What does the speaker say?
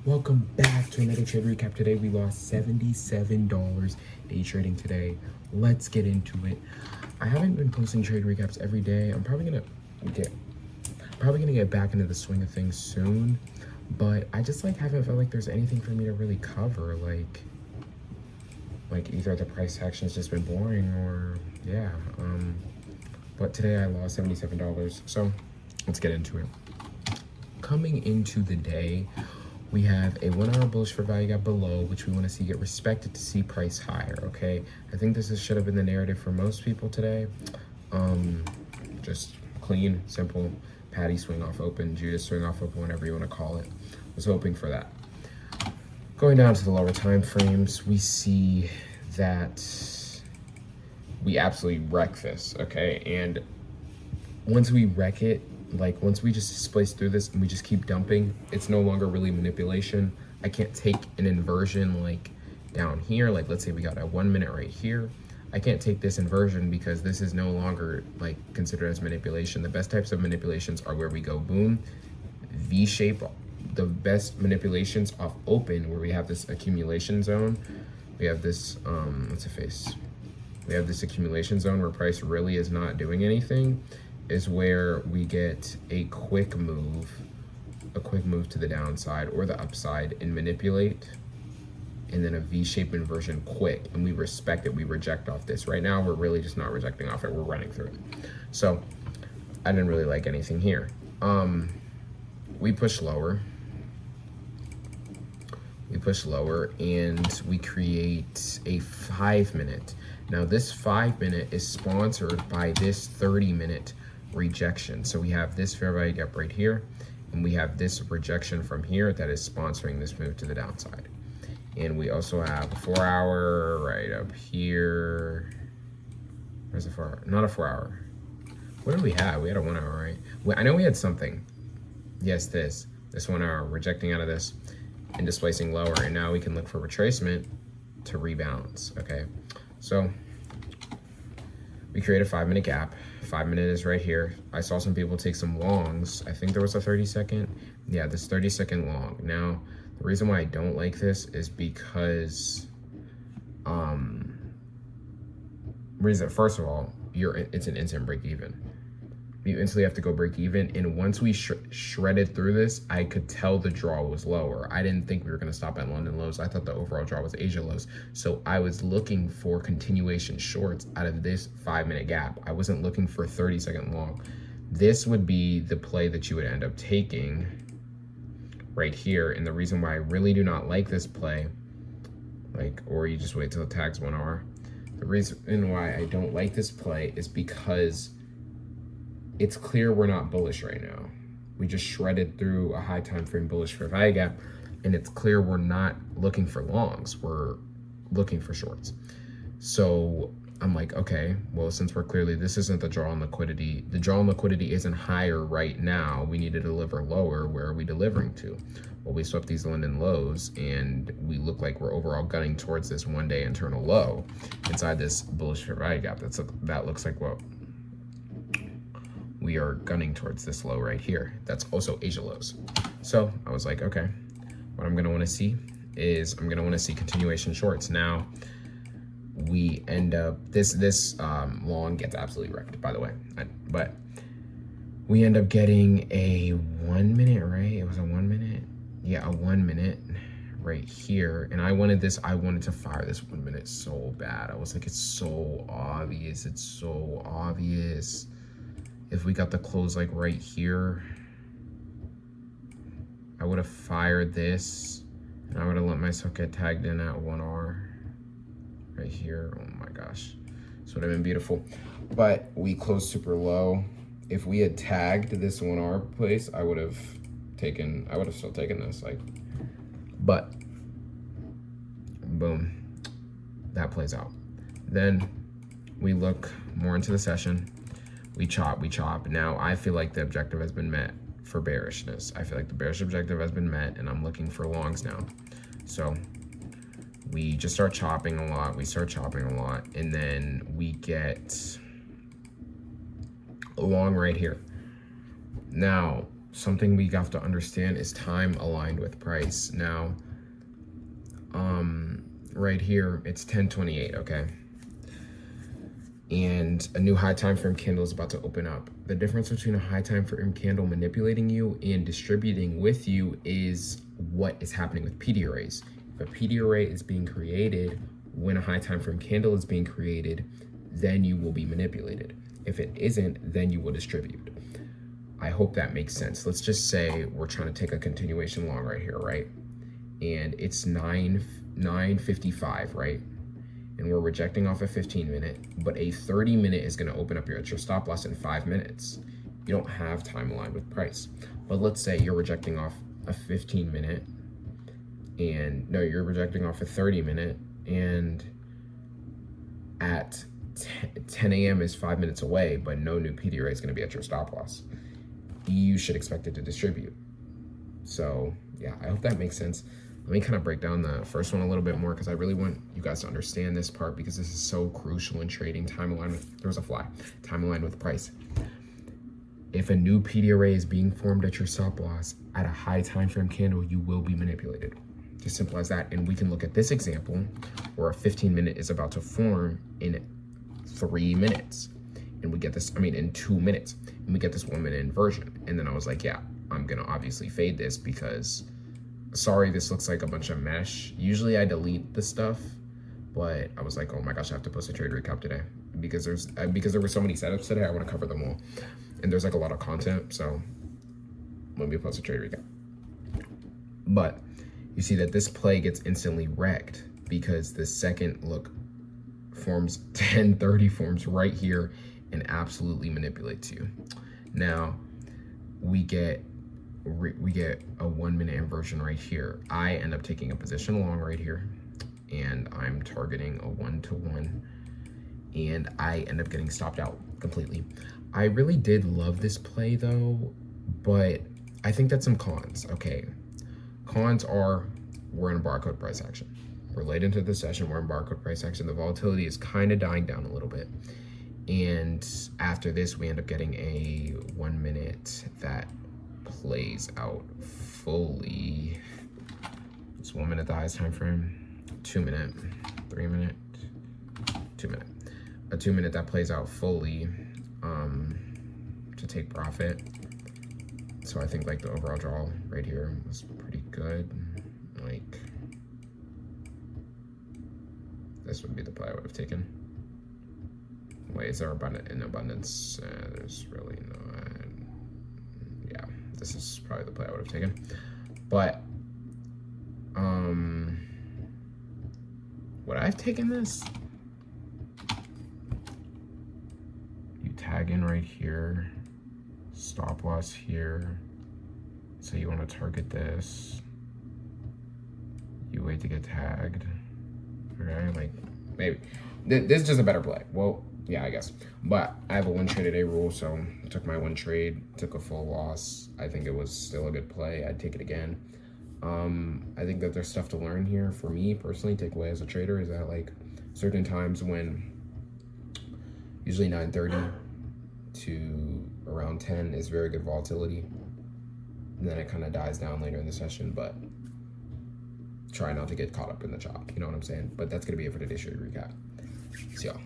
Welcome back to another trade recap. Today we lost $77 day trading today. Let's get into it. I haven't been posting trade recaps every day. I'm probably gonna get back into the swing of things soon, but I just haven't felt like there's anything for me to really cover. Like either the price action has just been boring or yeah. But today I lost $77. So let's get into it. Coming into the day, we have a 1 hour bullish for value gap below, which we want to see get respected to see price higher, okay? I think this should have been the narrative for most people today. Just clean, simple, Patty swing off open, Judas swing off open, whatever you want to call it. Was hoping for that. Going down to the lower time frames, we see that we absolutely wreck this, okay? And once we wreck it, once we just displace through this and we just keep dumping, it's no longer really manipulation. I can't take an inversion down here. Let's say we got a 1 minute right here. I can't take this inversion because this is no longer considered as manipulation. The best types of manipulations are where we go boom, V shape. The best manipulations off open where we have this accumulation zone. We have this, what's the face? We have this accumulation zone where price really is not doing anything, is where we get a quick move to the downside or the upside and manipulate, and then a V-shaped inversion quick, and we respect it. We reject off this. Right now, we're really just not rejecting off it. We're running through it. So I didn't really like anything here. We push lower. And we create a 5 minute. Now this 5 minute is sponsored by this 30-minute rejection. So we have this fair value gap right here, and we have this rejection from here that is sponsoring this move to the downside. And we also have a 4 hour right up here. Where's the 4 hour? Not a 4 hour. What did we have? We had a 1 hour, right? Well, I know we had something. Yes, this 1 hour rejecting out of this and displacing lower, and now we can look for retracement to rebalance. Okay, so we create a 5 minute gap. 5 minute is right here. I saw some people take some longs. I think there was a 30-second. Yeah, this 30-second long. Now, the reason why I don't like this is because, first of all, it's an instant break even. You instantly have to go break even, and once we shredded through this, I could tell the draw was lower. I didn't think we were going to stop at London lows. I thought the overall draw was Asia lows. So I was looking for continuation shorts out of this 5 minute gap. I wasn't looking for 30-second long. This would be the play that you would end up taking right here. And the reason why I really do not like this play, or you just wait till it tags 1 hour. The reason why I don't like this play is because it's clear we're not bullish right now. We just shredded through a high time frame bullish for value gap, and it's clear we're not looking for longs. We're looking for shorts. So I'm like, okay, well, since we're clearly, this isn't the draw on liquidity. The draw on liquidity isn't higher right now. We need to deliver lower. Where are we delivering to? Well, we swept these London lows, and we look like we're overall gunning towards this 1 day internal low inside this bullish for value gap. That looks like what we are gunning towards, this low right here. That's also Asia lows. So I was like, okay, what I'm gonna wanna see is I'm gonna wanna see continuation shorts. Now, we end up, this long gets absolutely wrecked, by the way. But we end up getting a 1 minute, right? It was a 1 minute? Yeah, a 1 minute right here. And I wanted to fire this 1 minute so bad. I was like, it's so obvious. It's so obvious. If we got the close right here, I would have fired this, and I would have let myself get tagged in at 1 hour right here. Oh my gosh, this would have been beautiful. But we closed super low. If we had tagged this 1 hour place, I would have still taken this. But boom, that plays out. Then we look more into the session. We chop. Now I feel like the objective has been met for bearishness. I feel like the bearish objective has been met, and I'm looking for longs now. So we just start chopping a lot. And then we get a long right here. Now, something we have to understand is time aligned with price. Now, right here, it's 10:28, okay? And a new high time frame candle is about to open up. The difference between a high time frame candle manipulating you and distributing with you is what is happening with PD arrays. If a PD array is being created when a high time frame candle is being created, then you will be manipulated. If it isn't, then you will distribute. I hope that makes sense. Let's just say we're trying to take a continuation long right here, right? And it's 9:55, right? And we're rejecting off a 15-minute, but a 30-minute is gonna open up at your stop loss in 5 minutes. You don't have time aligned with price. But let's say you're rejecting off a 15-minute, and no, you're rejecting off a 30-minute, and at 10 a.m. is 5 minutes away, but no new PD array is gonna be at your stop loss. You should expect it to distribute. So yeah, I hope that makes sense. Let me kind of break down the first one a little bit more because I really want you guys to understand this part because this is so crucial in trading. Time aligned with, there was a fly, time aligned with price. If a new PD array is being formed at your stop loss at a high time frame candle, you will be manipulated. Just simple as that. And we can look at this example where a 15-minute is about to form in 3 minutes. And we get this, in 2 minutes. And we get this 1 minute inversion. And then I was like, yeah, I'm gonna obviously fade this because, sorry, this looks like a bunch of mesh. Usually I delete the stuff, but I was like, oh my gosh, I have to post a trade recap today because there were so many setups today. I want to cover them all, and there's like a lot of content, so let me post a trade recap. But you see that this play gets instantly wrecked because the second look forms 10:30 forms right here and absolutely manipulates you. Now we get a 1 minute inversion right here. I end up taking a position long right here, and I'm targeting a 1-to-1, and I end up getting stopped out completely. I really did love this play though, but I think that's some cons. Okay, cons are we're in a barcode price action. We're late into the session, we're in barcode price action. The volatility is kind of dying down a little bit. And after this, we end up getting a 1 minute that plays out fully. It's 1 minute the highest time frame, 2 minute, 3 minute, 2 minute. A 2 minute that plays out fully to take profit. So I think like the overall draw right here was pretty good. Like this would be the play I would have taken. Wait, is there abundance? There's really no. Yeah, this is probably the play I would have taken. But would I have taken this? You tag in right here, stop loss here. So you want to target this. You wait to get tagged. Okay, like maybe this is just a better play. Well, yeah, I guess. But I have a 1 trade a day rule, so took my 1 trade, took a full loss. I think it was still a good play. I'd take it again. I think that there's stuff to learn here. For me personally, takeaway as a trader is that like certain times when usually 9:30 to around 10 is very good volatility. And then it kind of dies down later in the session, but try not to get caught up in the chop. You know what I'm saying? But that's going to be it for today's trade recap. See y'all.